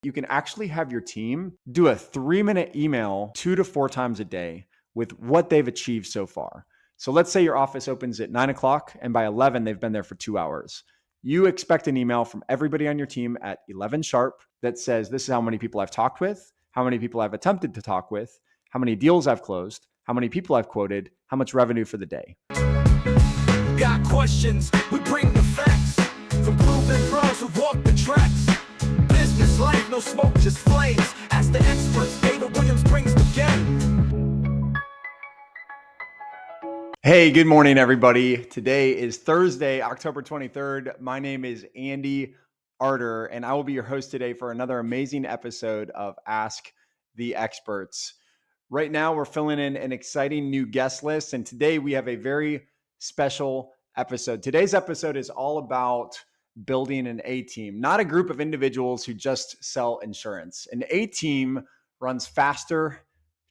You can actually have your team do a 3-minute email 2 to 4 times a day with what they've achieved so far. So let's say your office opens at 9 o'clock and by 11, they've been there for 2 hours. You expect an email from everybody on your team at 11 sharp that says, this is how many people I've talked with, how many people I've attempted to talk with, how many deals I've closed, how many people I've quoted, how much revenue for the day. Got questions, we bring the facts. From proven pros who walk the tracks. Business life, no smoke, just flames. Ask the experts, David Williams brings the game. Hey, good morning, everybody. Today is Thursday, October 23rd. My name is Andy Arter, and I will be your host today for another amazing episode of Ask the Experts. Right now, we're filling in an exciting new guest list, and today we have a very special episode. Today's episode is all about building an A-team, not a group of individuals who just sell insurance. An A-team runs faster,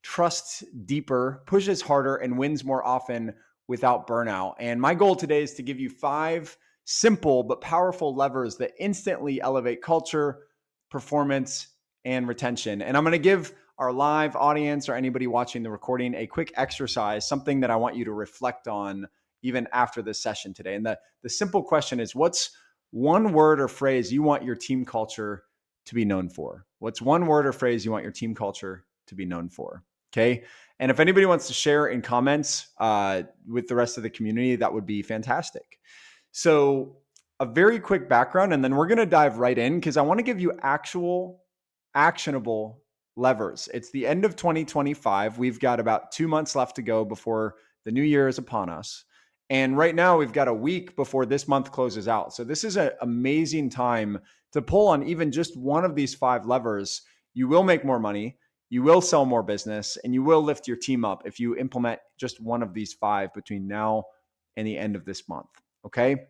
trusts deeper, pushes harder, and wins more often without burnout. And my goal today is to give you 5 simple but powerful levers that instantly elevate culture, performance, and retention. And I'm going to give our live audience or anybody watching the recording a quick exercise, something that I want you to reflect on even after this session today. And the simple question is, what's one word or phrase you want your team culture to be known for? What's one word or phrase you want your team culture to be known for? Okay. And if anybody wants to share in comments with the rest of the community, that would be fantastic. So a very quick background, and then we're going to dive right in because I want to give you actual actionable levers. It's the end of 2025. We've got about 2 months left to go before the new year is upon us. And right now we've got a week before this month closes out. So this is an amazing time to pull on even just one of these 5 levers. You will make more money, you will sell more business, and you will lift your team up if you implement just one of these 5 between now and the end of this month. Okay.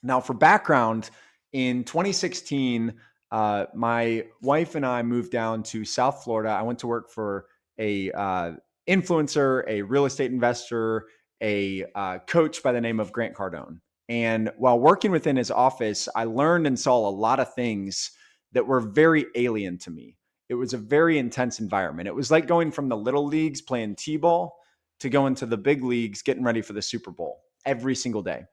Now for background, in 2016, my wife and I moved down to South Florida. I went to work for a influencer, a real estate investor, a coach by the name of Grant Cardone. And while working within his office, I learned and saw a lot of things that were very alien to me. It was a very intense environment. It was like going from the little leagues playing t-ball to going to the big leagues, getting ready for the Super Bowl every single day.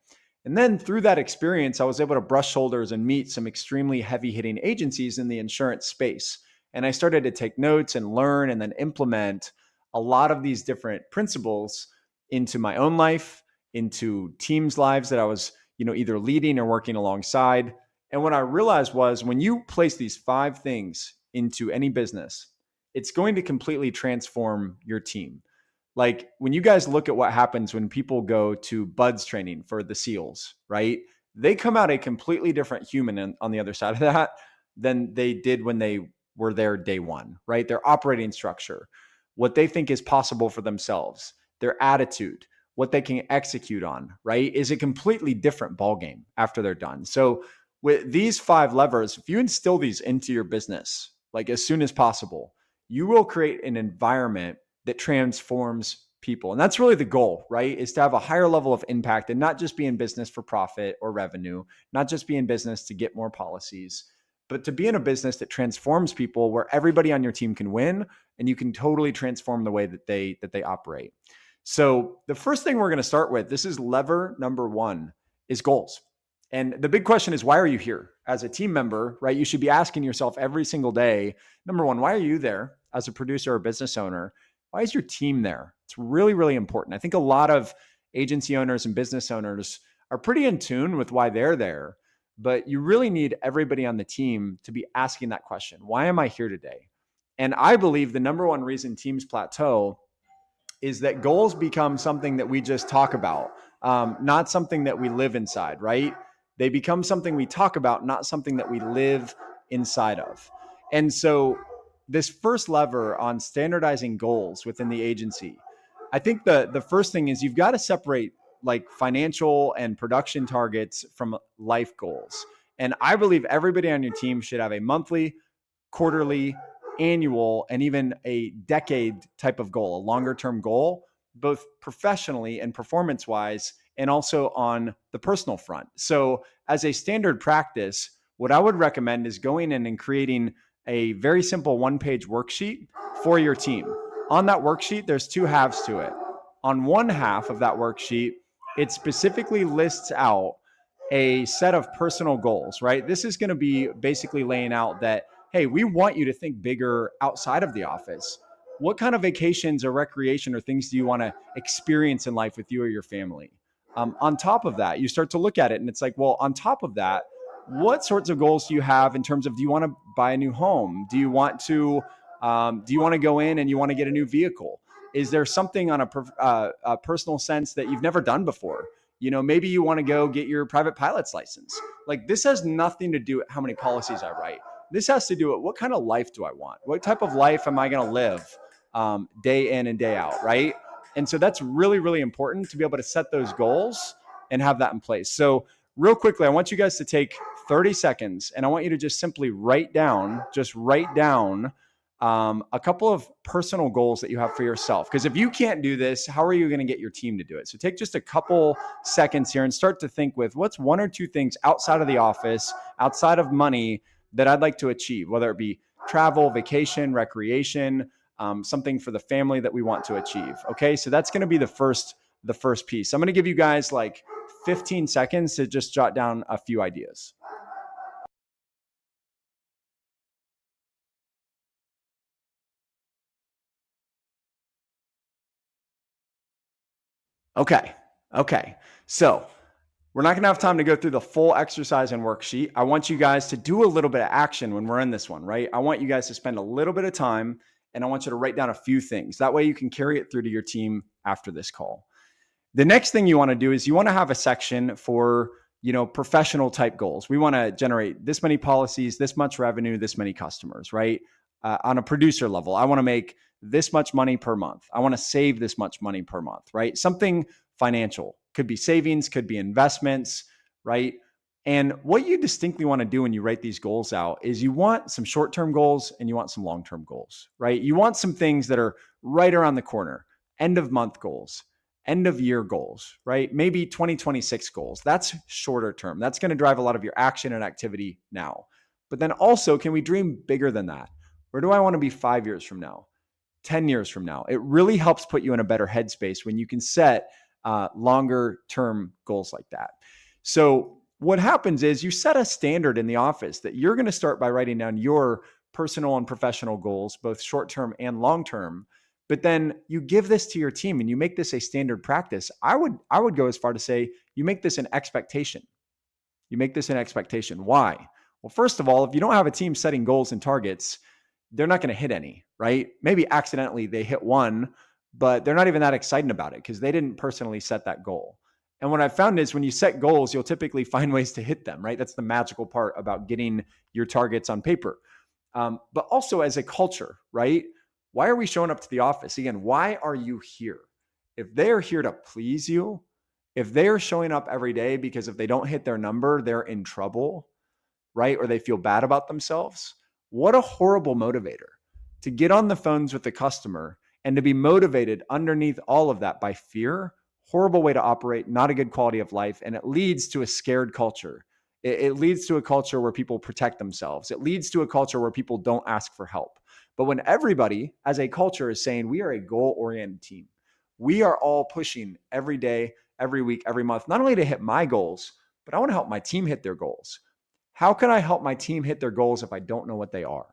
And then through that experience, I was able to brush shoulders and meet some extremely heavy-hitting agencies in the insurance space. And I started to take notes and learn and then implement a lot of these different principles into my own life, into teams' lives that I was, either leading or working alongside. And what I realized was when you place these 5 things into any business, it's going to completely transform your team. Like when you guys look at what happens when people go to BUDS training for the SEALs, right? They come out a completely different human on the other side of that than they did when they were there day one, right? Their operating structure, what they think is possible for themselves, their attitude, what they can execute on, right, is a completely different ballgame after they're done. So with these 5 levers, if you instill these into your business, like as soon as possible, you will create an environment that transforms people. And that's really the goal, right? Is to have a higher level of impact and not just be in business for profit or revenue, not just be in business to get more policies, but to be in a business that transforms people where everybody on your team can win and you can totally transform the way that they operate. So the first thing we're going to start with, this is lever number 1, is goals. And the big question is, why are you here as a team member, right? You should be asking yourself every single day, number 1, why are you there as a producer or business owner? Why is your team there? It's really, really important. I think a lot of agency owners and business owners are pretty in tune with why they're there, but you really need everybody on the team to be asking that question. Why am I here today? And I believe the number 1 reason teams plateau is that goals become something that we just talk about, not something that we live inside, right? They become something we talk about, not something that we live inside of. And so this first lever on standardizing goals within the agency, I think the first thing is you've got to separate like financial and production targets from life goals. And I believe everybody on your team should have a monthly, quarterly, annual, and even a decade type of goal, a longer term goal, both professionally and performance wise, and also on the personal front. So as a standard practice, what I would recommend is going in and creating a very simple one-page worksheet for your team. On that worksheet, there's two halves to it. On one half of that worksheet, it specifically lists out a set of personal goals, right? This is going to be basically laying out that, hey, we want you to think bigger outside of the office. What kind of vacations or recreation or things do you want to experience in life with you or your family? On top of that, you start to look at it and it's like, well, on top of that, what sorts of goals do you have in terms of, do you want to buy a new home? Do you want to go in and you want to get a new vehicle? Is there something on a personal sense that you've never done before? Maybe you want to go get your private pilot's license. Like, this has nothing to do with how many policies I write. This has to do with what kind of life do I want? What type of life am I going to live day in and day out, right? And so that's really, really important to be able to set those goals and have that in place. So real quickly, I want you guys to take 30 seconds and I want you to just simply write down a couple of personal goals that you have for yourself. Because if you can't do this, how are you going to get your team to do it? So take just a couple seconds here and start to think with what's one or two things outside of the office, outside of money, that I'd like to achieve, whether it be travel, vacation, recreation, something for the family that we want to achieve. Okay, so that's going to be the first piece. I'm going to give you guys like 15 seconds to just jot down a few ideas. Okay. So we're not going to have time to go through the full exercise and worksheet. I want you guys to do a little bit of action when we're in this one, right? I want you guys to spend a little bit of time and I want you to write down a few things. That way you can carry it through to your team after this call. The next thing you want to do is you want to have a section for, professional type goals. We want to generate this many policies, this much revenue, this many customers, right? On a producer level, I want to make this much money per month. I want to save this much money per month, right? Something financial. Could be savings, could be investments, right? And what you distinctly want to do when you write these goals out is you want some short-term goals and you want some long-term goals, right? You want some things that are right around the corner, end of month goals, end of year goals, right? Maybe 2026 goals. That's shorter term. That's going to drive a lot of your action and activity now. But then also, can we dream bigger than that? Where do I want to be 5 years from now, 10 years from now? It really helps put you in a better headspace when you can set longer term goals like that. So what happens is you set a standard in the office that you're going to start by writing down your personal and professional goals, both short term and long term. But then you give this to your team and you make this a standard practice. I would go as far to say you make this an expectation. You make this an expectation. Why? Well, first of all, if you don't have a team setting goals and targets, they're not going to hit any, right? Maybe accidentally they hit one, but they're not even that excited about it because they didn't personally set that goal. And what I've found is when you set goals, you'll typically find ways to hit them, right? That's the magical part about getting your targets on paper. But also as a culture, right? Why are we showing up to the office? Again, why are you here? If they are here to please you, if they are showing up every day because if they don't hit their number, they're in trouble, right? Or they feel bad about themselves. What a horrible motivator to get on the phones with the customer and to be motivated underneath all of that by fear. Horrible way to operate, not a good quality of life. And it leads to a scared culture. It leads to a culture where people protect themselves. It leads to a culture where people don't ask for help. But when everybody as a culture is saying we are a goal-oriented team, we are all pushing every day, every week, every month, not only to hit my goals, but I want to help my team hit their goals. How can I help my team hit their goals if I don't know what they are?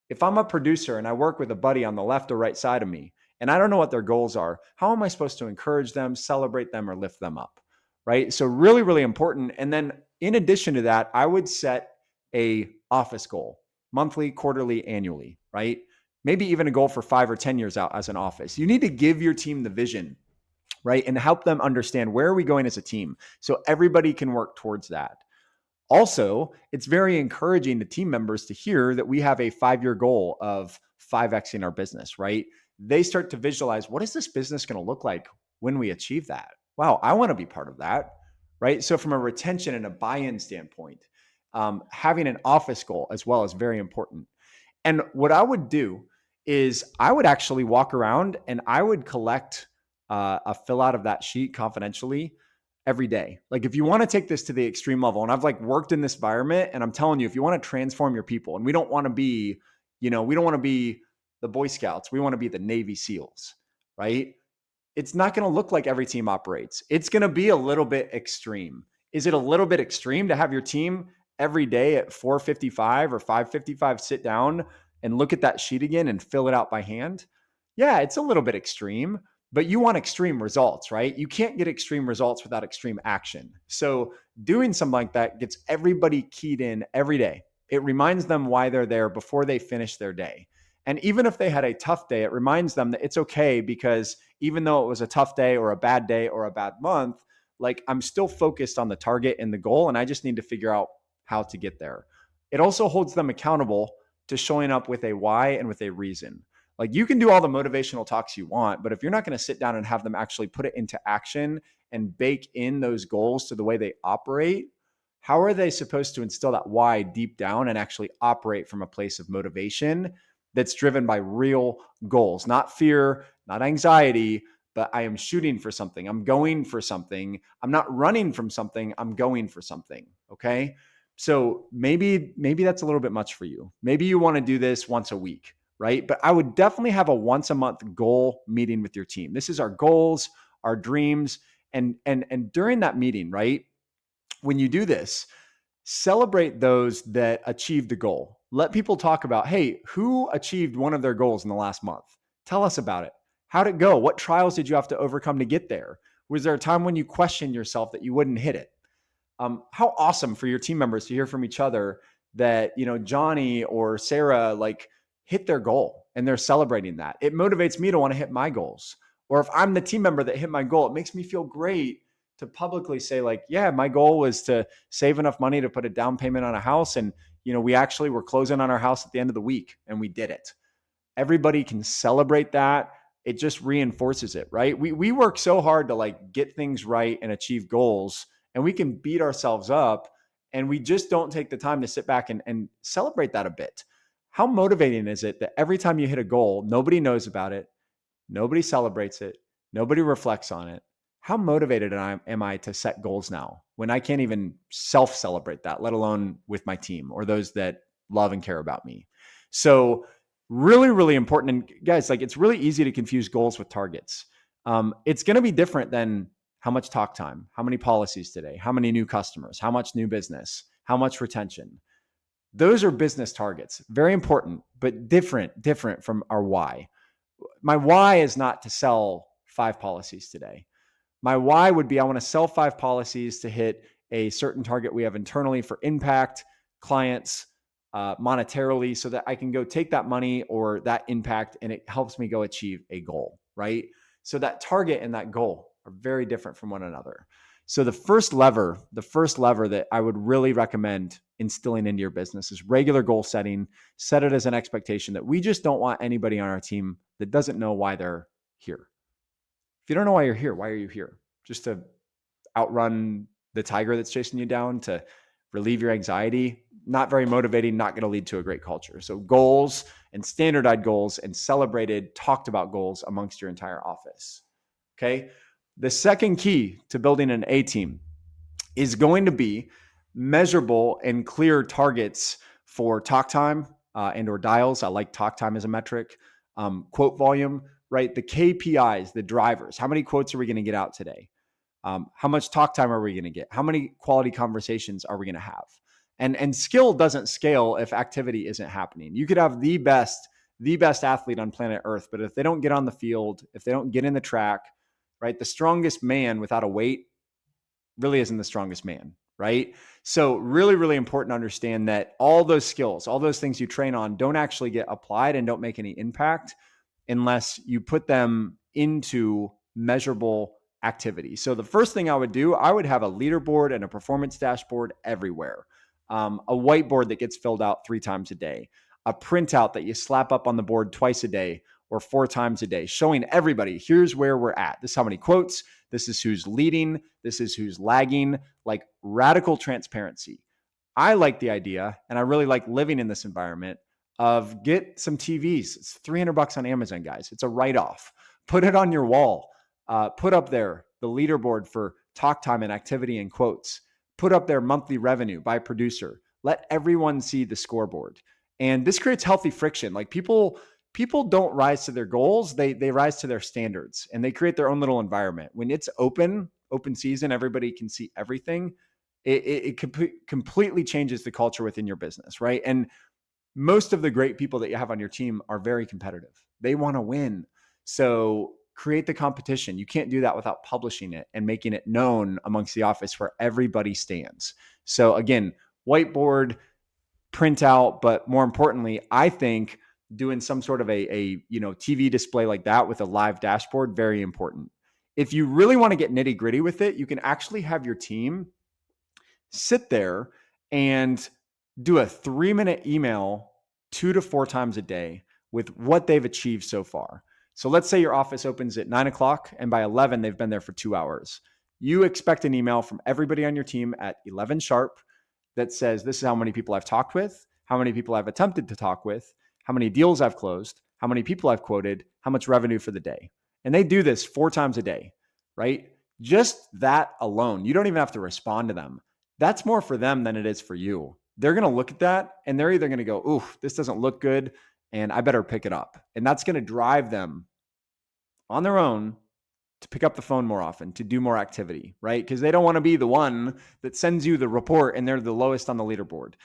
If I'm a producer and I work with a buddy on the left or right side of me, and I don't know what their goals are, how am I supposed to encourage them, celebrate them, or lift them up, right? So really, really important. And then in addition to that, I would set a office goal, monthly, quarterly, annually, right? Maybe even a goal for 5 or 10 years out as an office. You need to give your team the vision, right? And help them understand where are we going as a team so everybody can work towards that. Also, it's very encouraging to team members to hear that we have a 5-year goal of 5xing our business, right? They start to visualize, what is this business going to look like when we achieve that? Wow, I want to be part of that, right? So from a retention and a buy-in standpoint, having an office goal as well is very important. And what I would do is I would actually walk around and I would collect a fill out of that sheet confidentially every day. Like if you want to take this to the extreme level, and I've like worked in this environment, and I'm telling you, if you want to transform your people, and we don't want to be, we don't want to be the Boy Scouts. We want to be the Navy SEALs, right? It's not going to look like every team operates. It's going to be a little bit extreme. Is it a little bit extreme to have your team every day at 4:55 or 5:55 sit down and look at that sheet again and fill it out by hand? Yeah, it's a little bit extreme, but you want extreme results, right? You can't get extreme results without extreme action. So doing something like that gets everybody keyed in every day. It reminds them why they're there before they finish their day. And even if they had a tough day, it reminds them that it's okay, because even though it was a tough day or a bad month, like, I'm still focused on the target and the goal, and I just need to figure out how to get there. It also holds them accountable to showing up with a why and with a reason. Like, you can do all the motivational talks you want, but if you're not going to sit down and have them actually put it into action and bake in those goals to the way they operate, how are they supposed to instill that why deep down and actually operate from a place of motivation that's driven by real goals, not fear, not anxiety, but I am shooting for something. I'm going for something. I'm not running from something. I'm going for something. Okay. So maybe that's a little bit much for you. Maybe you want to do this once a week, right? But I would definitely have a once a month goal meeting with your team. This is our goals, our dreams. And during that meeting, right? When you do this, celebrate those that achieved the goal. Let people talk about, hey, who achieved one of their goals in the last month? Tell us about it. How'd it go? What trials did you have to overcome to get there? Was there a time when you questioned yourself that you wouldn't hit it? How awesome for your team members to hear from each other that, Johnny or Sarah, like, hit their goal and they're celebrating that. It motivates me to want to hit my goals. Or if I'm the team member that hit my goal, it makes me feel great to publicly say, like, yeah, my goal was to save enough money to put a down payment on a house. And, we actually were closing on our house at the end of the week and we did it. Everybody can celebrate that. It just reinforces it, right? We work so hard to, like, get things right and achieve goals, and we can beat ourselves up, and we just don't take the time to sit back and celebrate that a bit. How motivating is it that every time you hit a goal, nobody knows about it, nobody celebrates it, nobody reflects on it? How motivated am I to set goals now when I can't even self-celebrate that, let alone with my team or those that love and care about me? So really, really important. And guys, like, it's really easy to confuse goals with targets. It's going to be different than how much talk time, how many policies today, how many new customers, how much new business, how much retention. Those are business targets. Very important, but different from our why. My why is not to sell 5 policies today. My why would be, I want to sell 5 policies to hit a certain target we have internally for impact, clients, monetarily, so that I can go take that money or that impact and it helps me go achieve a goal, right? So that target and that goal are very different from one another. So the first lever that I would really recommend instilling into your business is regular goal setting. Set it as an expectation that we just don't want anybody on our team that doesn't know why they're here. If you don't know why you're here, why are you here? Just to outrun the tiger that's chasing you down, to relieve your anxiety? Not very motivating, not going to lead to a great culture. So goals and standardized goals and celebrated, talked about goals amongst your entire office. Okay. The second key to building an A team is going to be measurable and clear targets for talk time and or dials. I like talk time as a metric. Quote volume, right? The KPIs, the drivers. How many quotes are we going to get out today? How much talk time are we going to get? How many quality conversations are we going to have? And skill doesn't scale if activity isn't happening. You could have the best athlete on planet Earth, but if they don't get on the field, if they don't get in the track, right? The strongest man without a weight really isn't the strongest man, right? So really, really important to understand that all those skills, all those things you train on don't actually get applied and don't make any impact unless you put them into measurable activity. So the first thing I would do, I would have a leaderboard and a performance dashboard everywhere. A whiteboard that gets filled out 3 times a day, a printout that you slap up on the board twice a day or 4 times a day, showing everybody, here's where we're at. This is how many quotes. This is who's leading. This is who's lagging. Like, radical transparency. I like the idea, and I really like living in this environment of get some TVs. It's $300 on Amazon, guys. It's a write-off. Put it on your wall. Put up there the leaderboard for talk time and activity and quotes. Put up their monthly revenue by producer. Let everyone see the scoreboard. And this creates healthy friction. Like people don't rise to their goals. They rise to their standards, and they create their own little environment. When it's open season, everybody can see everything. It completely changes the culture within your business, right? And most of the great people that you have on your team are very competitive. They want to win. So create the competition. You can't do that without publishing it and making it known amongst the office where everybody stands. So again, whiteboard, print out, but more importantly, I think doing some sort of a TV display like that with a live dashboard, very important. If you really want to get nitty gritty with it, you can actually have your team sit there and do a 3-minute email 2 to 4 times a day with what they've achieved so far. So let's say your office opens at 9 o'clock and by 11, they've been there for 2 hours. You expect an email from everybody on your team at 11 sharp that says, this is how many people I've talked with, how many people I've attempted to talk with, how many deals I've closed, how many people I've quoted, how much revenue for the day. And they do this 4 times a day, right? Just that alone, you don't even have to respond to them. That's more for them than it is for you. They're going to look at that and they're either going to go, ooh, this doesn't look good and I better pick it up. And that's going to drive them on their own to pick up the phone more often, to do more activity, right? Because they don't want to be the one that sends you the report and they're the lowest on the leaderboard.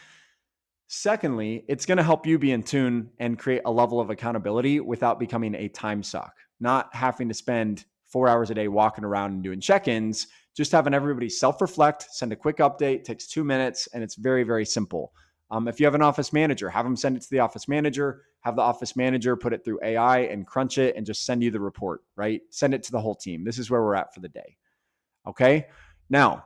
Secondly, it's going to help you be in tune and create a level of accountability without becoming a time suck, not having to spend 4 hours a day walking around and doing check-ins, just having everybody self-reflect, send a quick update, takes 2 minutes, and it's very, very simple. If you have an office manager, have them send it to the office manager, have the office manager put it through AI and crunch it and just send you the report, right? Send it to the whole team. This is where we're at for the day. Okay. Now,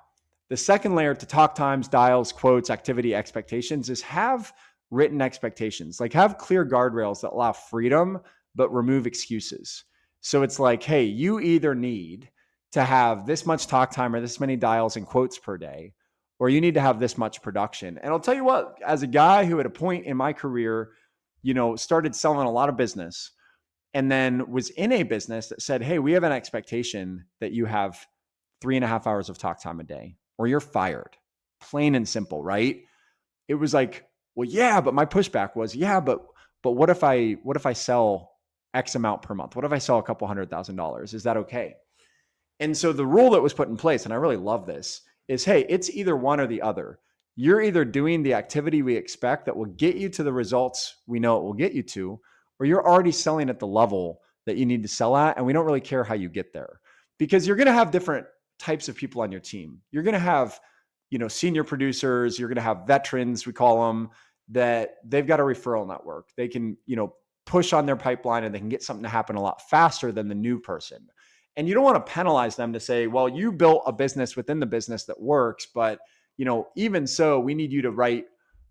the second layer to talk times, dials, quotes, activity, expectations is have written expectations, like have clear guardrails that allow freedom, but remove excuses. So it's like, hey, you either need to have this much talk time or this many dials and quotes per day, or you need to have this much production. And I'll tell you what, as a guy who at a point in my career, started selling a lot of business and then was in a business that said, hey, we have an expectation that you have 3.5 hours of talk time a day or you're fired. Plain and simple, right? It was like, well, yeah, but my pushback was, yeah, but what if I sell X amount per month? What if I sell a couple $100,000? Is that okay? And so the rule that was put in place, and I really love this, is, hey, it's either one or the other. You're either doing the activity we expect that will get you to the results we know it will get you to, or you're already selling at the level that you need to sell at, and we don't really care how you get there. Because you're going to have different types of people on your team. You're going to have, senior producers, you're going to have veterans, we call them, that they've got a referral network. They can, push on their pipeline and they can get something to happen a lot faster than the new person. And you don't want to penalize them to say, well, you built a business within the business that works, but even so, we need you to write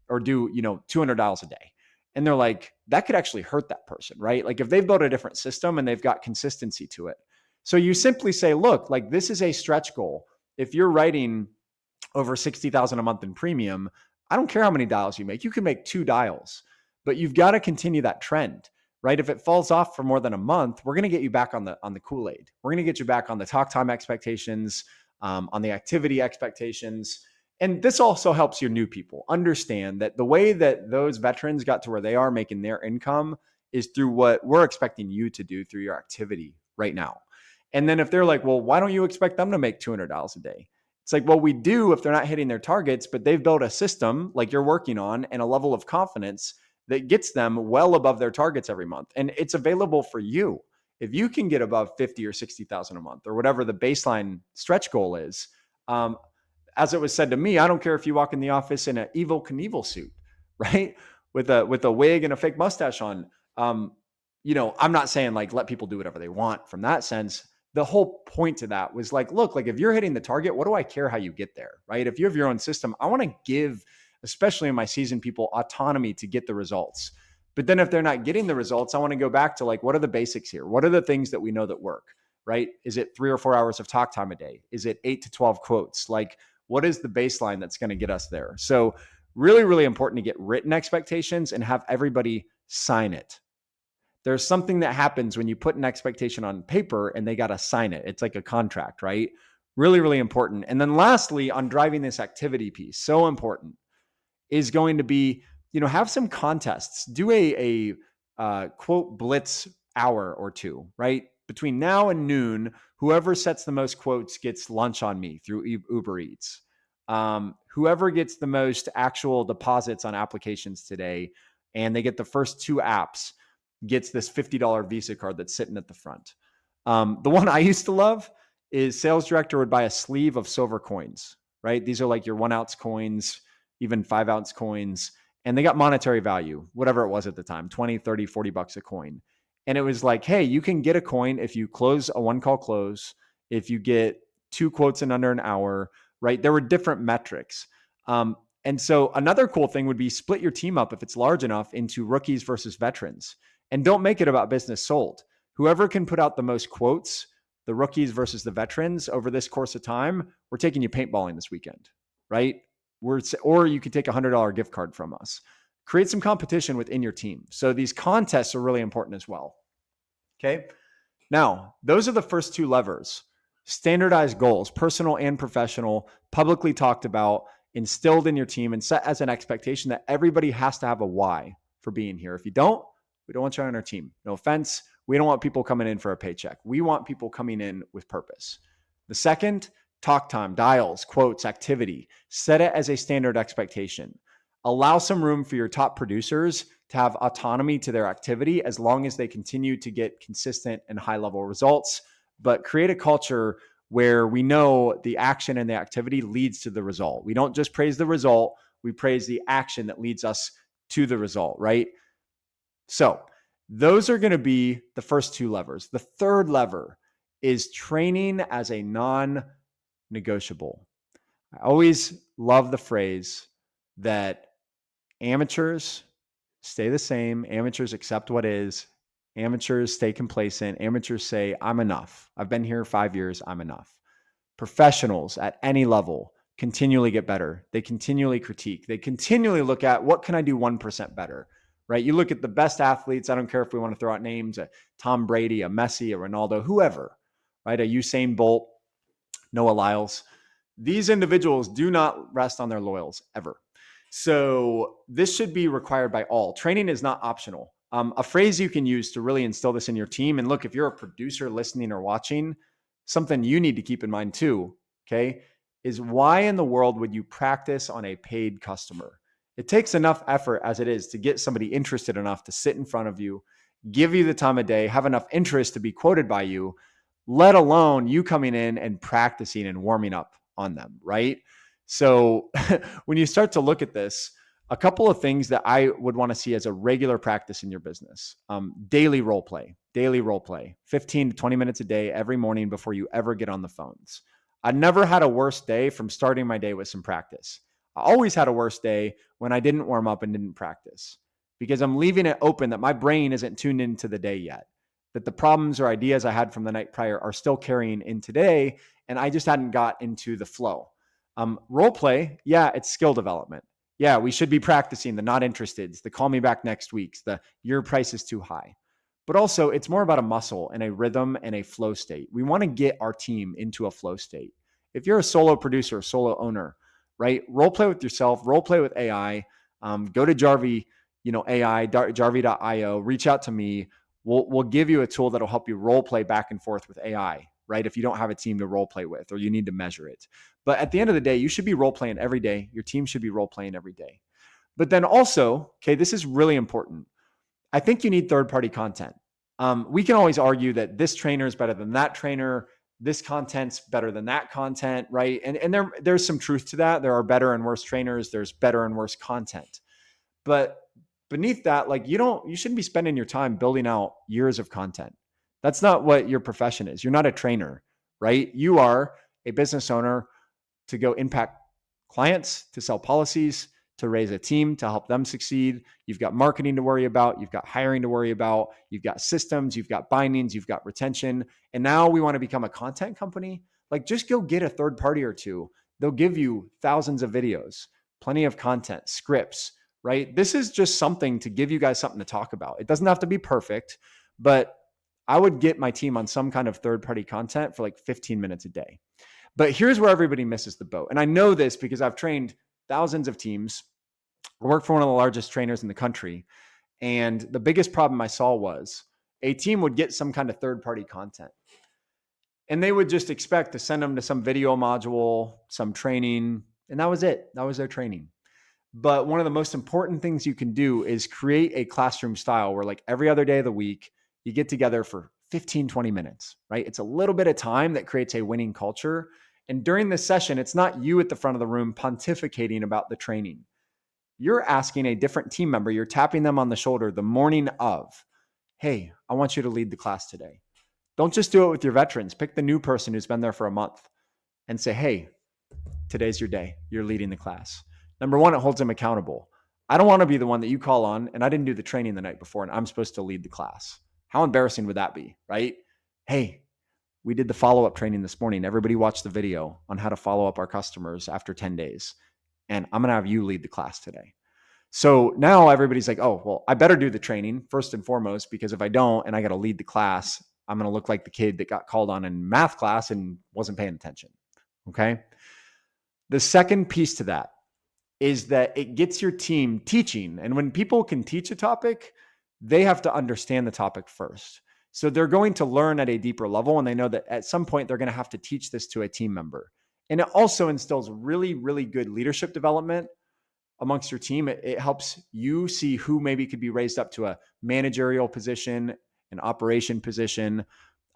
or do, $200 a day. And they're like, that could actually hurt that person, right? Like if they've built a different system and they've got consistency to it. So you simply say, look, like this is a stretch goal. If you're writing over 60,000 a month in premium, I don't care how many dials you make. You can make 2 dials, but you've got to continue that trend, right? If it falls off for more than a month, we're going to get you back on the Kool-Aid. We're going to get you back on the talk time expectations, on the activity expectations. And this also helps your new people understand that the way that those veterans got to where they are making their income is through what we're expecting you to do through your activity right now. And then if they're like, well, why don't you expect them to make $200 a day? It's like, well, we do if they're not hitting their targets, but they've built a system like you're working on and a level of confidence that gets them well above their targets every month. And it's available for you. If you can get above 50 or 60,000 a month or whatever the baseline stretch goal is, as it was said to me, I don't care if you walk in the office in an Evel Knievel suit, right? With a wig and a fake mustache on. I'm not saying like let people do whatever they want from that sense. The whole point to that was like, look, like if you're hitting the target, what do I care how you get there, right? If you have your own system, I want to give, especially in my seasoned people, autonomy to get the results. But then if they're not getting the results, I want to go back to like, what are the basics here? What are the things that we know that work, right? Is it 3 or 4 hours of talk time a day? Is it 8 to 12 quotes? Like, what is the baseline that's going to get us there? So really, really important to get written expectations and have everybody sign it. There's something that happens when you put an expectation on paper and they got to sign it. It's like a contract, right? Really, really important. And then lastly, on driving this activity piece, so important, is going to be have some contests. Do a quote blitz hour or two, right? Between now and noon, whoever sets the most quotes gets lunch on me through Uber Eats. Whoever gets the most actual deposits on applications today, and they get the first 2 apps, gets this $50 Visa card that's sitting at the front. The one I used to love is sales director would buy a sleeve of silver coins, right? These are like your 1-ounce coins, even 5-ounce coins, and they got monetary value, whatever it was at the time, 20, 30, 40 bucks a coin. And it was like, hey, you can get a coin if you close a 1-call close, if you get 2 quotes in under an hour, right? There were different metrics. And so another cool thing would be split your team up if it's large enough into rookies versus veterans. And don't make it about business sold. Whoever can put out the most quotes, the rookies versus the veterans over this course of time, we're taking you paintballing this weekend, right? Or you could take a $100 gift card from us. Create some competition within your team. So these contests are really important as well. Okay. Now, those are the first 2 levers. Standardized goals, personal and professional, publicly talked about, instilled in your team, and set as an expectation that everybody has to have a why for being here. If you don't, we don't want you on our team. No offense. We don't want people coming in for a paycheck. We want people coming in with purpose. The second, talk time, dials, quotes, activity. Set it as a standard expectation. Allow some room for your top producers to have autonomy to their activity as long as they continue to get consistent and high-level results, but create a culture where we know the action and the activity leads to the result. We don't just praise the result, we praise the action that leads us to the result, right? So those are going to be the first 2 levers. The third lever is training as a non-negotiable. I always love the phrase that amateurs stay the same, amateurs accept what is, amateurs stay complacent, amateurs say, I'm enough. I've been here 5 years, I'm enough. Professionals at any level continually get better. They continually critique. They continually look at what can I do 1% better, right? You look at the best athletes. I don't care if we want to throw out names, a Tom Brady, a Messi, a Ronaldo, whoever, right? A Usain Bolt, Noah Lyles. These individuals do not rest on their laurels ever. So this should be required by all. Training is not optional. A phrase you can use to really instill this in your team, and look, if you're a producer listening or watching, something you need to keep in mind too, okay, is why in the world would you practice on a paid customer? It takes enough effort as it is to get somebody interested enough to sit in front of you, give you the time of day, have enough interest to be quoted by you, let alone you coming in and practicing and warming up on them, right? So when you start to look at this, a couple of things that I would want to see as a regular practice in your business. Daily role play, 15 to 20 minutes a day every morning before you ever get on the phones. I never had a worse day from starting my day with some practice. I always had a worse day when I didn't warm up and didn't practice, because I'm leaving it open that my brain isn't tuned into the day yet, that the problems or ideas I had from the night prior are still carrying in today, and I just hadn't got into the flow. Role play, yeah, it's skill development. Yeah, we should be practicing the not interesteds, the call me back next week's, the your price is too high. But also, it's more about a muscle and a rhythm and a flow state. We want to get our team into a flow state. If you're a solo producer, solo owner, right? Role play with yourself, role play with AI. Go to Jarvee, AI, Jarvee.io, reach out to me. We'll give you a tool that'll help you role play back and forth with AI, right? If you don't have a team to role play with, or you need to measure it. But at the end of the day, you should be role playing every day. Your team should be role playing every day. But then also, okay, this is really important. I think you need third-party content. We can always argue that this trainer is better than that trainer. This content's better than that content, right? And there's some truth to that. There are better and worse trainers. There's better and worse content. But beneath that, like you shouldn't be spending your time building out years of content. That's not what your profession is. You're not a trainer, right? You are a business owner to go impact clients, to sell policies, to raise a team, to help them succeed. You've got marketing to worry about. You've got hiring to worry about. You've got systems, you've got bindings, you've got retention. And now we want to become a content company. Like, just go get a third party or two. They'll give you thousands of videos, plenty of content, scripts, right? This is just something to give you guys something to talk about. It doesn't have to be perfect, but I would get my team on some kind of third party content for like 15 minutes a day. But here's where everybody misses the boat. And I know this because I've trained thousands of teams I worked for one of the largest trainers in the country. And the biggest problem I saw was a team would get some kind of third-party content and they would just expect to send them to some video module, some training, and that was it. That was their training. But one of the most important things you can do is create a classroom style where, like, every other day of the week, you get together for 15, 20 minutes, right? It's a little bit of time that creates a winning culture. And during this session, it's not you at the front of the room pontificating about the training. You're asking a different team member, you're tapping them on the shoulder the morning of, hey, I want you to lead the class today. Don't just do it with your veterans. Pick the new person who's been there for a month and say, hey, today's your day. You're leading the class. Number one, it holds them accountable. I don't want to be the one that you call on and I didn't do the training the night before and I'm supposed to lead the class. How embarrassing would that be, right? Hey, we did the follow-up training this morning. Everybody watched the video on how to follow up our customers after 10 days. And I'm going to have you lead the class today. So now everybody's like, oh, well, I better do the training first and foremost, because if I don't and I got to lead the class, I'm going to look like the kid that got called on in math class and wasn't paying attention. Okay. The second piece to that is that it gets your team teaching. And when people can teach a topic, they have to understand the topic first. So they're going to learn at a deeper level. And they know that at some point they're going to have to teach this to a team member. And it also instills really, really good leadership development amongst your team. It helps you see who maybe could be raised up to a managerial position, an operation position.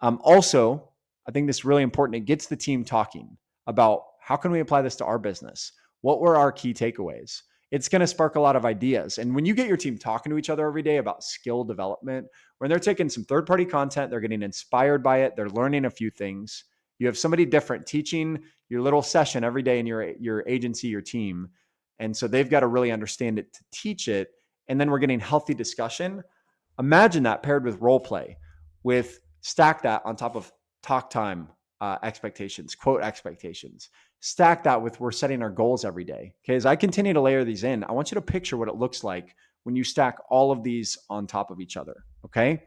Also, I think this is really important. It gets the team talking about how can we apply this to our business? What were our key takeaways? It's going to spark a lot of ideas. And when you get your team talking to each other every day about skill development, when they're taking some third-party content, they're getting inspired by it, they're learning a few things. You have somebody different teaching your little session every day in your agency, your team. And so they've got to really understand it to teach it. And then we're getting healthy discussion. Imagine that paired with role play, with stack that on top of talk time expectations, quote expectations. Stack that with we're setting our goals every day. Okay, as I continue to layer these in, I want you to picture what it looks like when you stack all of these on top of each other. Okay.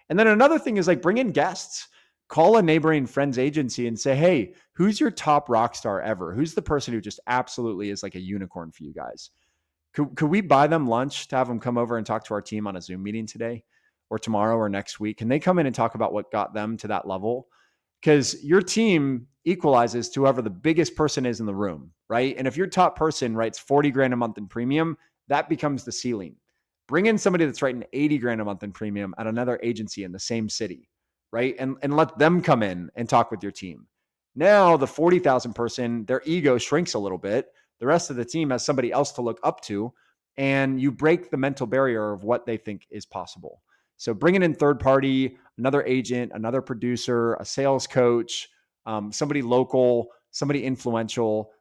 And then another thing is, like, bring in guests. Call a neighboring friend's agency and say, hey, who's your top rock star ever? Who's the person who just absolutely is like a unicorn for you guys? Could we buy them lunch to have them come over and talk to our team on a Zoom meeting today or tomorrow or next week? Can they come in and talk about what got them to that level? Because your team equalizes to whoever the biggest person is in the room, right? And if your top person writes 40 grand a month in premium, that becomes the ceiling. Bring in somebody that's writing 80 grand a month in premium at another agency in the same city, right? And let them come in and talk with your team. Now the 40,000 person, their ego shrinks a little bit. The rest of the team has somebody else to look up to, and you break the mental barrier of what they think is possible. So bringing in third party, another agent, another producer, a sales coach, somebody local, somebody influential,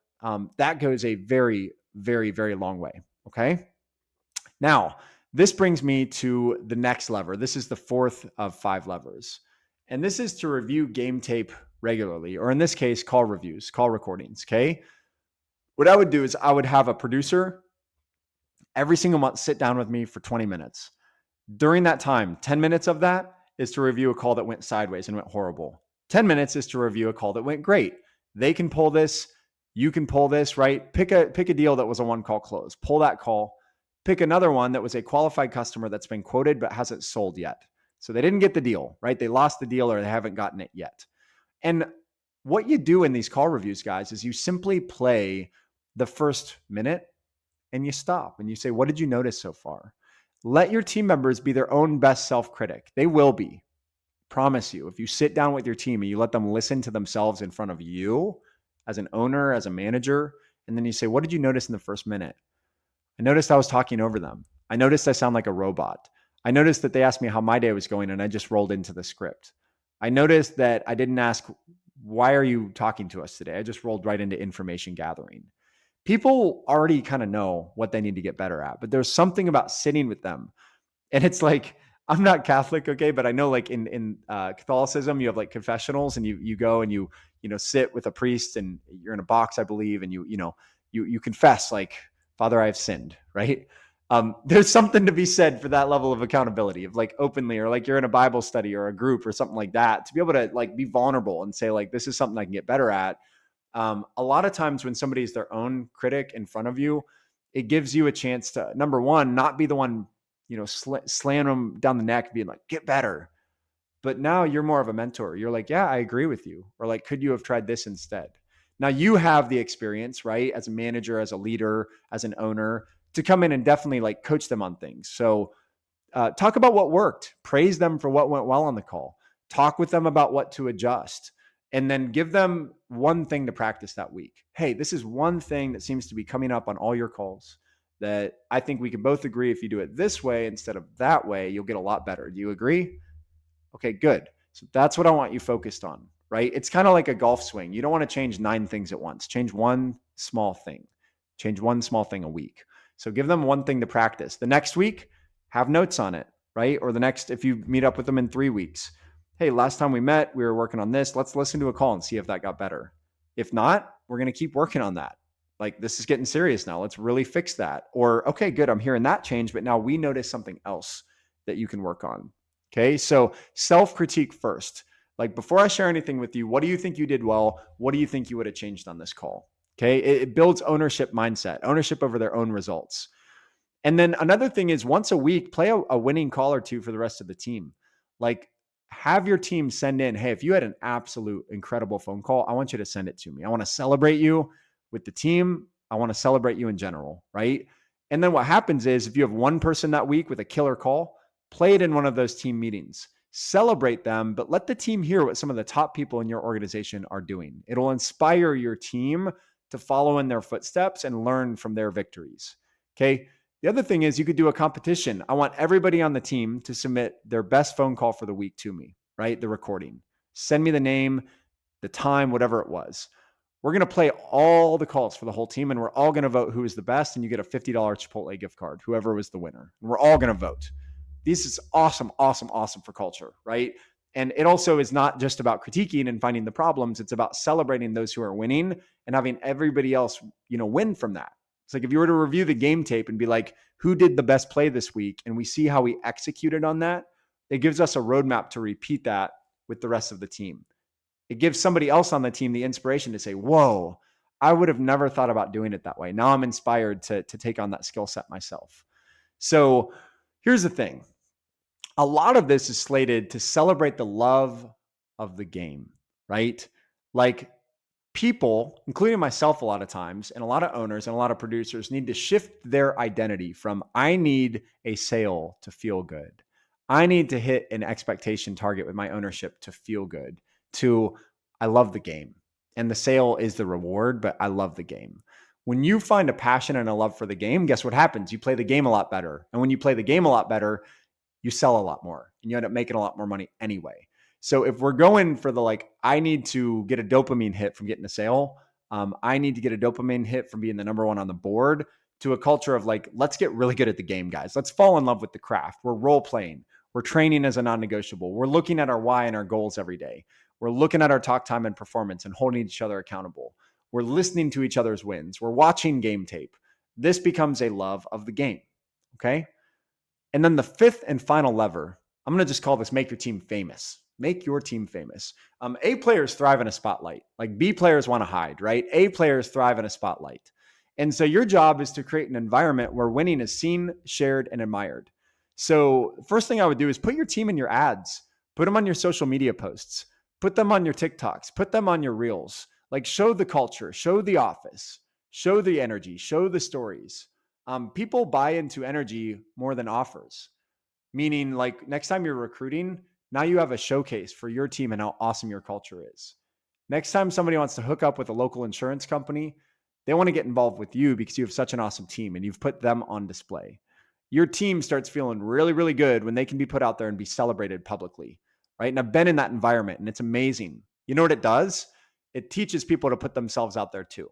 that goes a very, very, very long way. Okay. Now, this brings me to the next lever. This is the fourth of 5 levers. And this is to review game tape regularly, or in this case, call reviews, call recordings. Okay. What I would do is I would have a producer every single month sit down with me for 20 minutes. During that time, 10 minutes of that is to review a call that went sideways and went horrible. 10 minutes is to review a call that went great. They can pull this. You can pull this, right? Pick a deal that was a 1-call close. Pull that call. Pick another one that was a qualified customer that's been quoted but hasn't sold yet. So they didn't get the deal, right? They lost the deal or they haven't gotten it yet. And what you do in these call reviews, guys, is you simply play the first minute and you stop and you say, what did you notice so far? Let your team members be their own best self-critic. They will be. Promise you. If you sit down with your team and you let them listen to themselves in front of you as an owner, as a manager, and then you say, what did you notice in the first minute? I noticed I was talking over them. I noticed I sound like a robot. I noticed that they asked me how my day was going and I just rolled into the script. I noticed that I didn't ask, why are you talking to us today? I just rolled right into information gathering. People already kind of know what they need to get better at, but there's something about sitting with them. And it's like, I'm not Catholic, okay, but I know, like, in Catholicism, you have like confessionals, and you go and you sit with a priest, and you're in a box, I believe, and you confess, like, Father, I have sinned, right? There's something to be said for that level of accountability, of like openly, or like you're in a Bible study or a group or something like that, to be able to like be vulnerable and say, like, this is something I can get better at. A lot of times when somebody is their own critic in front of you, It gives you a chance to, number one, not be the one, slam them down the neck, being like, get better. But now you're more of a mentor. You're like, yeah, I agree with you. Or like, could you have tried this instead? Now you have the experience, right? As a manager, as a leader, as an owner, to come in and definitely like coach them on things. So talk about what worked, praise them for what went well on the call, talk with them about what to adjust, and then give them one thing to practice that week. Hey, this is one thing that seems to be coming up on all your calls that I think we can both agree if you do it this way instead of that way, you'll get a lot better. Do you agree? Okay, good. So that's what I want you focused on, right? It's kind of like a golf swing. You don't want to change 9 things at once. Change one small thing. Change one small thing a week. So give them one thing to practice. The next week, have notes on it, right? Or the next, if you meet up with them in 3 weeks, hey, last time we met, we were working on this. Let's listen to a call and see if that got better. If not, we're going to keep working on that. Like, this is getting serious now. Let's really fix that. Or, okay, good. I'm hearing that change, but now we notice something else that you can work on. Okay. So self-critique first. Like, before I share anything with you, what do you think you did well? What do you think you would have changed on this call? Okay. It builds ownership mindset, ownership over their own results. And then another thing is, once a week, play a winning call or two for the rest of the team. Like, have your team send in, hey, if you had an absolute incredible phone call, I want you to send it to me. I want to celebrate you with the team. I want to celebrate you in general, right? And then what happens is, if you have one person that week with a killer call, play it in one of those team meetings. Celebrate them, but let the team hear what some of the top people in your organization are doing. It'll inspire your team to follow in their footsteps and learn from their victories. Okay. The other thing is, you could do a competition. I want everybody on the team to submit their best phone call for the week to me, right? The recording. Send me the name, the time, whatever it was. We're going to play all the calls for the whole team, and we're all going to vote who is the best, and you get a $50 Chipotle gift card, whoever was the winner. And we're all going to vote. This is awesome, awesome, awesome for culture, right? And it also is not just about critiquing and finding the problems. It's about celebrating those who are winning and having everybody else, win from that. It's like, if you were to review the game tape and be like, who did the best play this week? And we see how we executed on that. It gives us a roadmap to repeat that with the rest of the team. It gives somebody else on the team the inspiration to say, whoa, I would have never thought about doing it that way. Now I'm inspired to take on that skill set myself. So here's the thing. A lot of this is slated to celebrate the love of the game, right? Like, people, including myself a lot of times, and a lot of owners and a lot of producers, need to shift their identity from, I need a sale to feel good, I need to hit an expectation target with my ownership to feel good, to, I love the game. And the sale is the reward, but I love the game. When you find a passion and a love for the game, guess what happens? You play the game a lot better. And when you play the game a lot better, you sell a lot more and you end up making a lot more money anyway. So if we're going for the, I need to get a dopamine hit from getting a sale, I need to get a dopamine hit from being the number one on the board, to a culture of let's get really good at the game, guys. Let's fall in love with the craft. We're role playing. We're training as a non-negotiable. We're looking at our why and our goals every day. We're looking at our talk time and performance and holding each other accountable. We're listening to each other's wins. We're watching game tape. This becomes a love of the game. Okay. And then the fifth and final lever, I'm going to just call this make your team famous. Make your team famous. A players thrive in a spotlight. Like, B players want to hide, right? A players thrive in a spotlight. And so your job is to create an environment where winning is seen, shared, and admired. So first thing I would do is put your team in your ads, put them on your social media posts, put them on your TikToks, put them on your reels. Like, show the culture, show the office, show the energy, show the stories. People buy into energy more than offers. Meaning, like, next time you're recruiting, now you have a showcase for your team and how awesome your culture is. Next time somebody wants to hook up with a local insurance company, they want to get involved with you because you have such an awesome team and you've put them on display. Your team starts feeling really, really good when they can be put out there and be celebrated publicly, right? And I've been in that environment and it's amazing. You know what it does? It teaches people to put themselves out there too.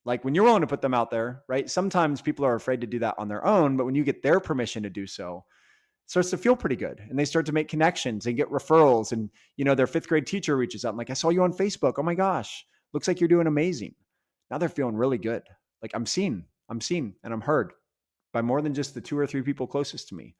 Like, when you're willing to put them out there, right? Sometimes people are afraid to do that on their own, but when you get their permission to do so, it starts to feel pretty good. And they start to make connections and get referrals. And, their 5th grade teacher reaches out and, like, I saw you on Facebook. Oh my gosh, looks like you're doing amazing. Now they're feeling really good. Like, I'm seen and I'm heard by more than just the 2 or 3 people closest to me.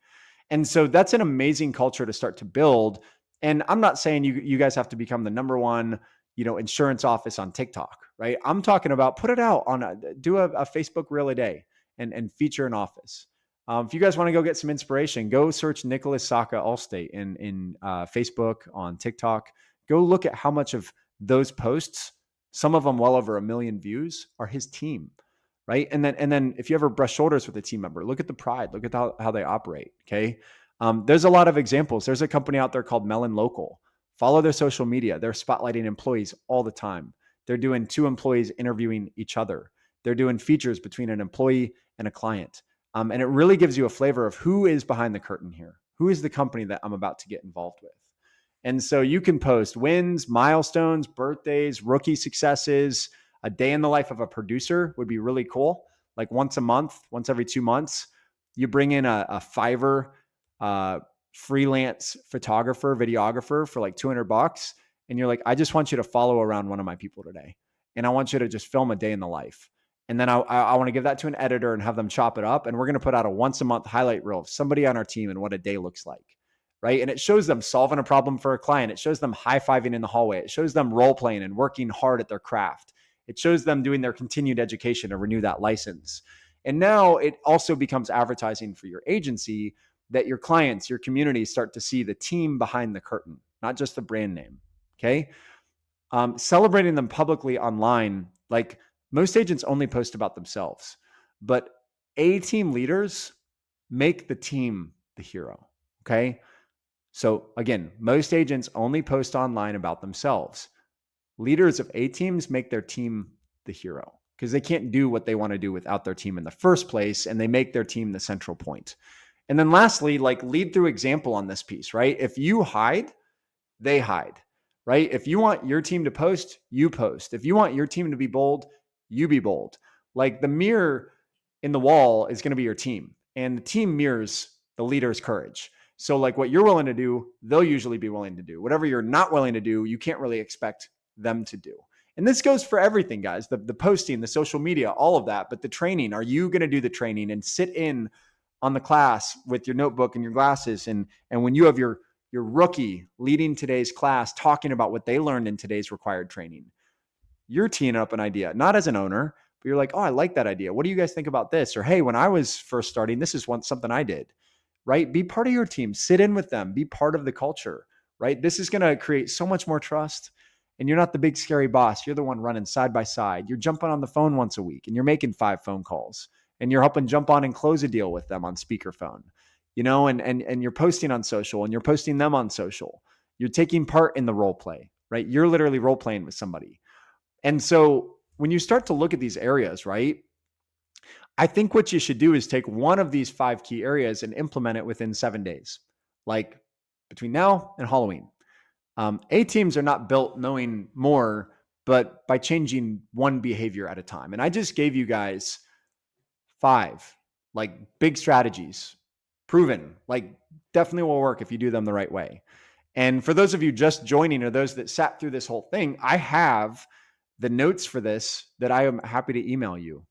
And so that's an amazing culture to start to build. And I'm not saying you guys have to become the number one, insurance office on TikTok, right? I'm talking about put it out on do a Facebook reel a day and feature an office. If you guys want to go get some inspiration, go search Nicholas Saka Allstate in Facebook, on TikTok. Go look at how much of those posts, some of them well over 1 million views, are his team, right? And then if you ever brush shoulders with a team member, look at the pride, look at how they operate. Okay, there's a lot of examples. There's a company out there called Melon Local. Follow their social media. They're spotlighting employees all the time. They're doing 2 employees interviewing each other. They're doing features between an employee and a client. And it really gives you a flavor of who is behind the curtain here. Who is the company that I'm about to get involved with? And so you can post wins, milestones, birthdays, rookie successes. A day in the life of a producer would be really cool. Like once a month, once every 2 months, you bring in a Fiverr freelance photographer, videographer for like $200. And you're like, I just want you to follow around one of my people today. And I want you to just film a day in the life. And then I want to give that to an editor and have them chop it up. And we're going to put out a once a month highlight reel of somebody on our team and what a day looks like. Right. And it shows them solving a problem for a client. It shows them high-fiving in the hallway. It shows them role playing and working hard at their craft. It shows them doing their continued education to renew that license. And now it also becomes advertising for your agency, that your clients, your community start to see the team behind the curtain, not just the brand name. Okay. Celebrating them publicly online, like most agents only post about themselves, but A-team leaders make the team the hero. Okay. So again, most agents only post online about themselves. Leaders of A-teams make their team the hero because they can't do what they want to do without their team in the first place, and they make their team the central point. And then lastly, like lead through example on this piece, right? If you hide, they hide, right? If you want your team to post, you post. If you want your team to be bold, you be bold. Like the mirror in the wall is going to be your team, and the team mirrors the leader's courage. So like what you're willing to do, they'll usually be willing to do. Whatever you're not willing to do, you can't really expect them to do. And this goes for everything, guys, the posting, the social media, all of that. But the training, are you going to do the training and sit in on the class with your notebook and your glasses? And when you have your rookie leading today's class, talking about what they learned in today's required training, you're teeing up an idea, not as an owner, but you're like, oh, I like that idea. What do you guys think about this? Or, hey, when I was first starting, this is something I did, right? Be part of your team, sit in with them, be part of the culture, right? This is going to create so much more trust. And you're not the big scary boss. You're the one running side by side. You're jumping on the phone once a week and you're making 5 phone calls and you're helping jump on and close a deal with them on speakerphone, and you're posting on social and you're posting them on social. You're taking part in the role play, right? You're literally role playing with somebody. And so when you start to look at these areas, right, I think what you should do is take one of these 5 key areas and implement it within 7 days, like between now and Halloween. A-teams are not built knowing more, but by changing one behavior at a time. And I just gave you guys 5, like big strategies, proven, like definitely will work if you do them the right way. And for those of you just joining or those that sat through this whole thing, I have the notes for this that I am happy to email you.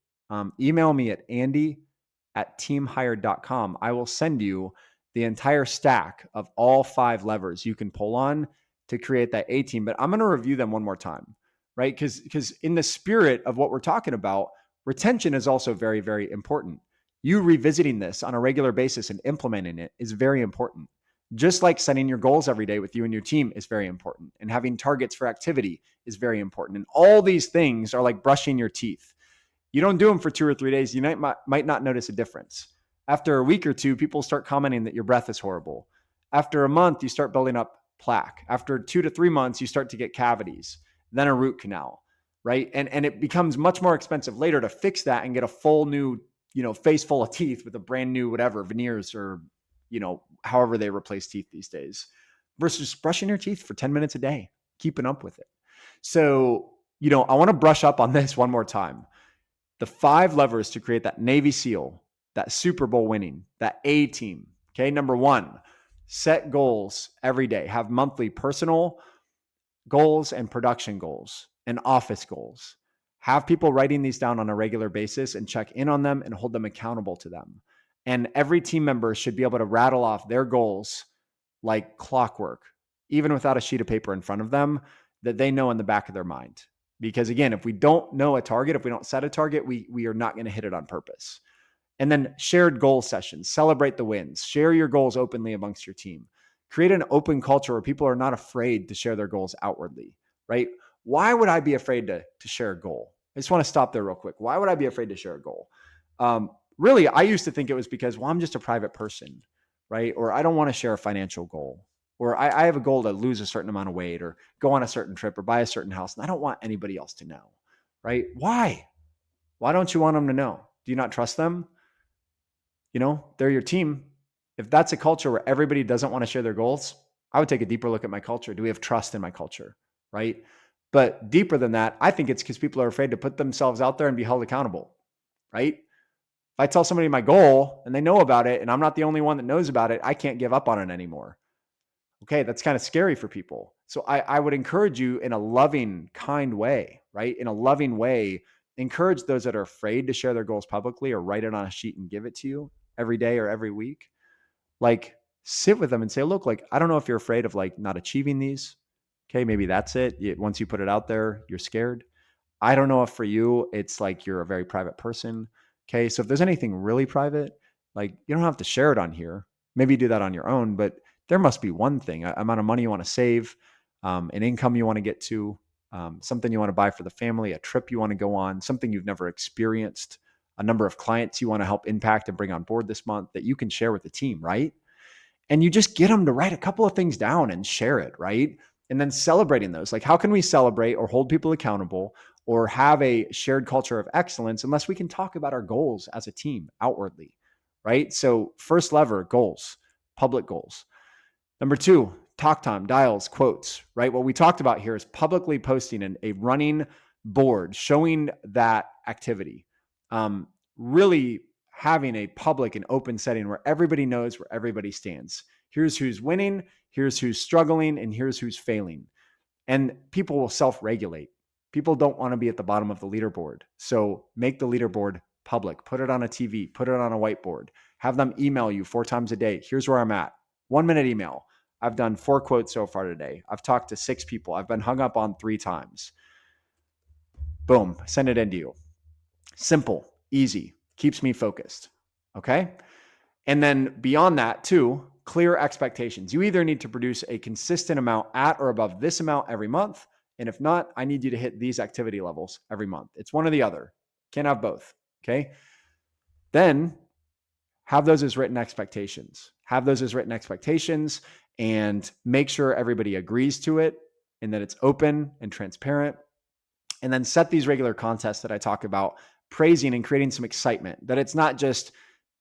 Email me at andy@teamhired.com. I will send you the entire stack of all 5 levers you can pull on to create that A-team. But I'm going to review them one more time, right? Because in the spirit of what we're talking about, retention is also very, very important. You revisiting this on a regular basis and implementing it is very important. Just like setting your goals every day with you and your team is very important. And having targets for activity is very important. And all these things are like brushing your teeth. You don't do them for 2 or 3 days, you might not notice a difference. After a week or 2, people start commenting that your breath is horrible. After a month, you start building up plaque. After 2 to 3 months, you start to get cavities, then a root canal, right? And it becomes much more expensive later to fix that and get a full new, face full of teeth with a brand new whatever, veneers or, however they replace teeth these days, versus brushing your teeth for 10 minutes a day, keeping up with it. So, I want to brush up on this one more time. The 5 levers to create that Navy SEAL, that Super Bowl winning, that A-team. Okay. Number 1, set goals every day. Have monthly personal goals and production goals and office goals. Have people writing these down on a regular basis and check in on them and hold them accountable to them. And every team member should be able to rattle off their goals like clockwork, even without a sheet of paper in front of them, that they know in the back of their mind. Because again, if we don't know a target, if we don't set a target, we are not going to hit it on purpose. And then shared goal sessions, celebrate the wins, share your goals openly amongst your team. Create an open culture where people are not afraid to share their goals outwardly, right? Why would I be afraid to share a goal? I just want to stop there real quick. Why would I be afraid to share a goal? Really, I used to think it was because, well, I'm just a private person, right? Or I don't want to share a financial goal. Or I have a goal to lose a certain amount of weight or go on a certain trip or buy a certain house. And I don't want anybody else to know, right? Why? Why don't you want them to know? Do you not trust them? They're your team. If that's a culture where everybody doesn't want to share their goals, I would take a deeper look at my culture. Do we have trust in my culture? Right? But deeper than that, I think it's because people are afraid to put themselves out there and be held accountable. Right? If I tell somebody my goal and they know about it and I'm not the only one that knows about it, I can't give up on it anymore. Okay, that's kind of scary for people. So I would encourage you in a loving, kind way, right? In a loving way, encourage those that are afraid to share their goals publicly or write it on a sheet and give it to you every day or every week. Like, sit with them and say, look, like, I don't know if you're afraid of like not achieving these. Okay, maybe that's it. Once you put it out there, you're scared. I don't know if for you, it's like you're a very private person. Okay, so if there's anything really private, like, you don't have to share it on here. Maybe do that on your own, but there must be one thing, amount of money you want to save, an income you want to get to, something you want to buy for the family, a trip you want to go on, something you've never experienced, a number of clients you want to help impact and bring on board this month that you can share with the team, right? And you just get them to write a couple of things down and share it, right? And then celebrating those. Like, how can we celebrate or hold people accountable or have a shared culture of excellence unless we can talk about our goals as a team outwardly, right? So first lever, goals, public goals. Number 2, talk time, dials, quotes, right? What we talked about here is publicly posting a running board showing that activity. Really having a public and open setting where everybody knows where everybody stands. Here's who's winning, here's who's struggling, and here's who's failing. And people will self-regulate. People don't want to be at the bottom of the leaderboard. So make the leaderboard public. Put it on a TV, put it on a whiteboard. Have them email you 4 times a day. Here's where I'm at. 1-minute email. I've done 4 quotes so far today. I've talked to 6 people. I've been hung up on 3 times. Boom, send it into you. Simple, easy, keeps me focused. Okay? And then beyond that too, clear expectations. You either need to produce a consistent amount at or above this amount every month. And if not, I need you to hit these activity levels every month. It's one or the other. Can't have both. Okay? Then have those as written expectations. Have those as written expectations and make sure everybody agrees to it and that it's open and transparent. And then set these regular contests that I talk about, praising and creating some excitement, that it's not just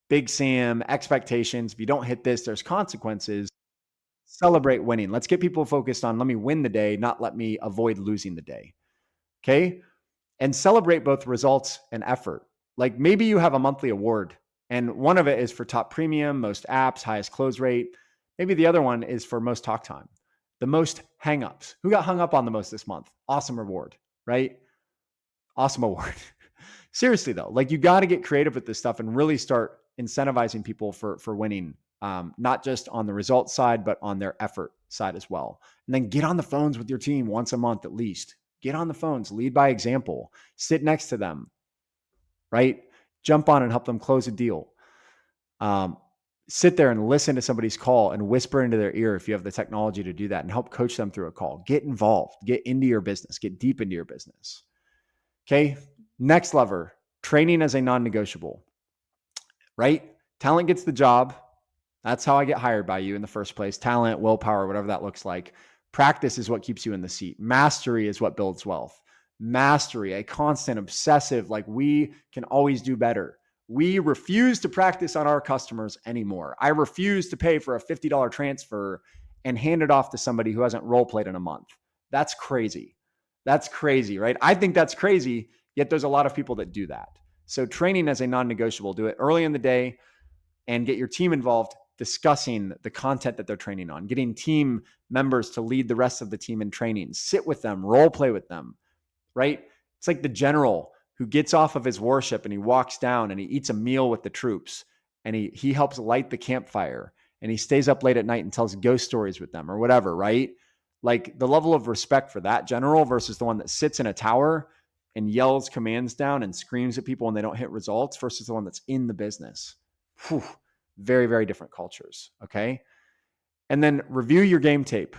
Big Sam expectations. If you don't hit this, there's consequences. Celebrate winning. Let's get people focused on, let me win the day, not let me avoid losing the day. Okay. And celebrate both results and effort. Like, maybe you have a monthly award and one of it is for top premium, most apps, highest close rate. Maybe the other one is for most talk time, the most hangups. Who got hung up on the most this month? Awesome reward, right? Awesome award. Seriously though, like, you got to get creative with this stuff and really start incentivizing people for winning, not just on the results side, but on their effort side as well. And then get on the phones with your team once a month at least. Get on the phones, lead by example, sit next to them, right? Jump on and help them close a deal. Sit there and listen to somebody's call and whisper into their ear if you have the technology to do that, and help coach them through a call. Get involved, get into your business, get deep into your business. Okay. Next lever, training as a non-negotiable, right? Talent gets the job. That's how I get hired by you in the first place. Talent, willpower, whatever that looks like. Practice is what keeps you in the seat. Mastery is what builds wealth. Mastery, a constant obsessive, like, we can always do better. We refuse to practice on our customers anymore. I refuse to pay for a $50 transfer and hand it off to somebody who hasn't role played in a month. That's crazy. That's crazy, right? I think that's crazy, yet there's a lot of people that do that. So training as a non-negotiable, do it early in the day and get your team involved discussing the content that they're training on, getting team members to lead the rest of the team in training, sit with them, role play with them, right? It's like the general who gets off of his warship and he walks down and he eats a meal with the troops and he helps light the campfire and he stays up late at night and tells ghost stories with them or whatever, right? Like, the level of respect for that general versus the one that sits in a tower and yells commands down and screams at people when they don't hit results versus the one that's in the business. Whew, very, very different cultures. Okay. And then review your game tape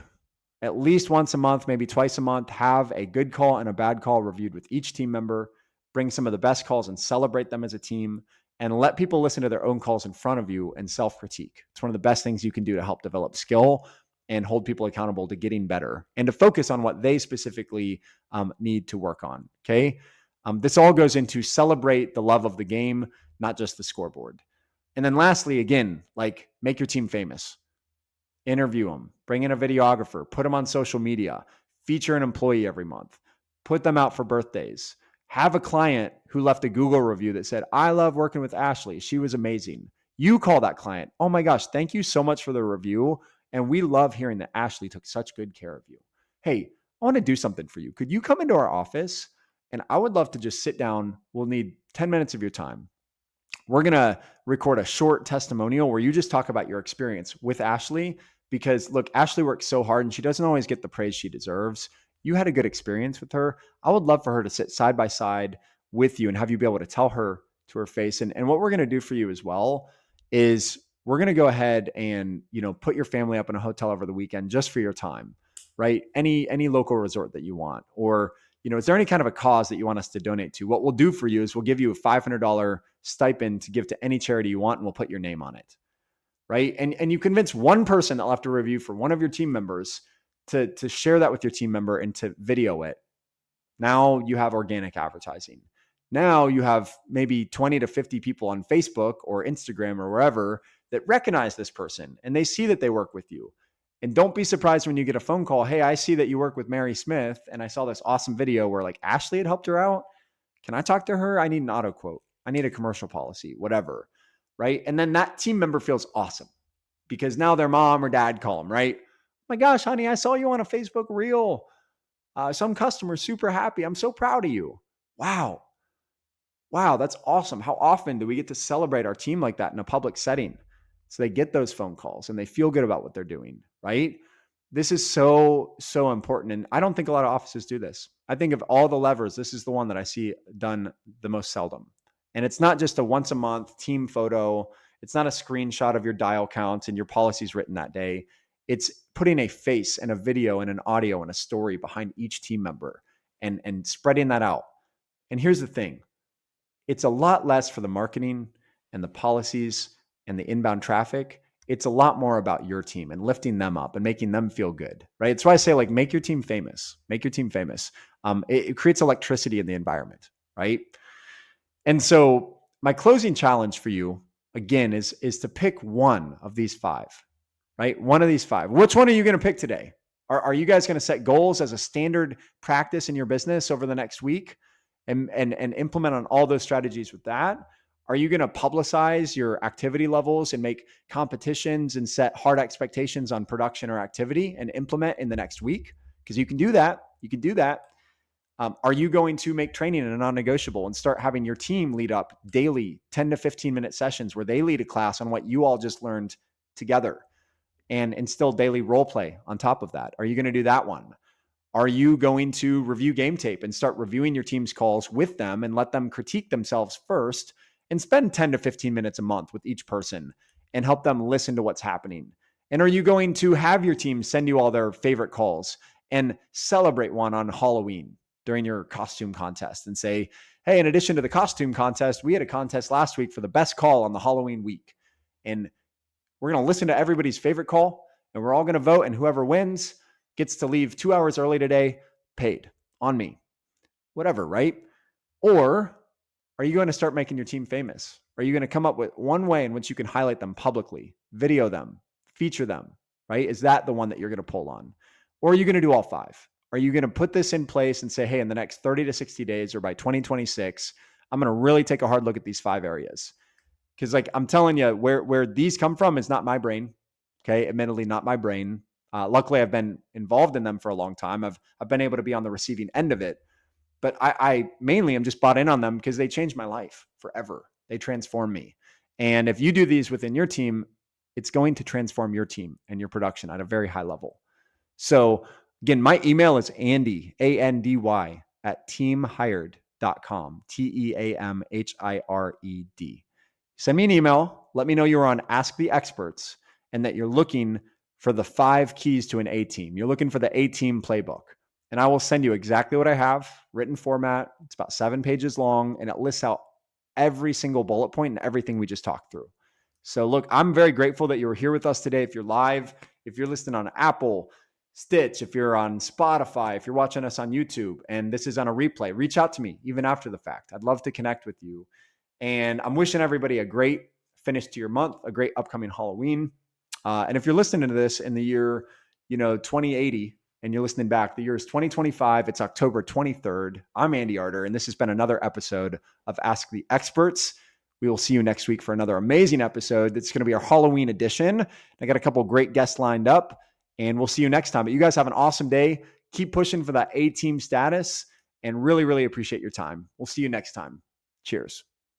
at least once a month, maybe twice a month. Have a good call and a bad call reviewed with each team member. Bring some of the best calls and celebrate them as a team, and let people listen to their own calls in front of you and self-critique. It's one of the best things you can do to help develop skill and hold people accountable to getting better and to focus on what they specifically need to work on. Okay. This all goes into celebrate the love of the game, not just the scoreboard. And then lastly, again, like make your team famous. Interview them, bring in a videographer, put them on social media, feature an employee every month, put them out for birthdays. Have a client who left a Google review that said, I love working with Ashley. She was amazing. You call that client. Oh my gosh, thank you so much for the review. And we love hearing that Ashley took such good care of you. Hey, I want to do something for you. Could you come into our office? And I would love to just sit down. We'll need 10 minutes of your time. We're going to record a short testimonial where you just talk about your experience with Ashley, because look, Ashley works so hard and she doesn't always get the praise she deserves. You had a good experience with her. I would love for her to sit side by side with you and have you be able to tell her to her face. And what we're going to do for you as well is we're going to go ahead and, put your family up in a hotel over the weekend just for your time, right? Any local resort that you want, or, is there any kind of a cause that you want us to donate to? What we'll do for you is we'll give you a $500 stipend to give to any charity you want, and we'll put your name on it, right? And you convince one person that will have to review for one of your team members to share that with your team member and to video it. Now you have organic advertising. Now you have maybe 20 to 50 people on Facebook or Instagram or wherever that recognize this person and they see that they work with you. And don't be surprised when you get a phone call. Hey, I see that you work with Mary Smith and I saw this awesome video where like Ashley had helped her out. Can I talk to her? I need an auto quote. I need a commercial policy, whatever. Right. And then that team member feels awesome because now their mom or dad call them, right? Oh my gosh, honey, I saw you on a Facebook reel. Some customers super happy. I'm so proud of you. Wow, that's awesome. How often do we get to celebrate our team like that in a public setting? So they get those phone calls and they feel good about what they're doing, right? This is so, so important. And I don't think a lot of offices do this. I think of all the levers, this is the one that I see done the most seldom. And it's not just a once a month team photo. It's not a screenshot of your dial count and your policies written that day. It's putting a face and a video and an audio and a story behind each team member and spreading that out. And here's the thing. It's a lot less for the marketing and the policies and the inbound traffic. It's a lot more about your team and lifting them up and making them feel good, right? That's why I say, like, make your team famous. Make your team famous. It creates electricity in the environment, right? And so my closing challenge for you, again, is to pick one of these five, right? One of these five. Which one are you going to pick today? Are you guys going to set goals as a standard practice in your business over the next week and implement on all those strategies with that? Are you going to publicize your activity levels and make competitions and set hard expectations on production or activity and implement in the next week? Because you can do that. You can do that. Are you going to make training a non-negotiable and start having your team lead up daily 10 to 15 minute sessions where they lead a class on what you all just learned together and instill daily role play on top of that? Are you going to do that one? Are you going to review game tape and start reviewing your team's calls with them and let them critique themselves first and spend 10 to 15 minutes a month with each person and help them listen to what's happening? And are you going to have your team send you all their favorite calls and celebrate one on Halloween during your costume contest and say, hey, in addition to the costume contest, we had a contest last week for the best call on the Halloween week. And we're going to listen to everybody's favorite call and we're all going to vote, and whoever wins gets to leave 2 hours early today, paid on me, whatever, right? Or are you going to start making your team famous? Are you going to come up with one way in which you can highlight them publicly, video them, feature them, right? Is that the one that you're going to pull on? Or are you going to do all five? Are you going to put this in place and say, hey, in the next 30 to 60 days or by 2026, I'm going to really take a hard look at these 5 areas? Because like I'm telling you, where these come from is not my brain. Okay. Admittedly, not my brain. Luckily, I've been involved in them for a long time. I've been able to be on the receiving end of it. But I mainly am just bought in on them because they changed my life forever. They transform me. And if you do these within your team, it's going to transform your team and your production at a very high level. So again, my email is Andy, ANDY, at teamhired, TEAMHIRED. Send me an email. Let me know you're on Ask the Experts and that you're looking for the 5 keys to an A team. You're looking for the A team playbook. And I will send you exactly what I have, written format. It's about 7 pages long, and it lists out every single bullet point and everything we just talked through. So look, I'm very grateful that you were here with us today. If you're live, if you're listening on Apple, Stitch, if you're on Spotify, if you're watching us on YouTube, and this is on a replay, reach out to me even after the fact. I'd love to connect with you. And I'm wishing everybody a great finish to your month, a great upcoming Halloween. And if you're listening to this in the year, 2080, and you're listening back, the year is 2025. It's October 23rd. I'm Andy Arter, and this has been another episode of Ask the Experts. We will see you next week for another amazing episode. It's going to be our Halloween edition. I got a couple of great guests lined up, and we'll see you next time. But you guys have an awesome day. Keep pushing for that A-team status, and really, really appreciate your time. We'll see you next time. Cheers.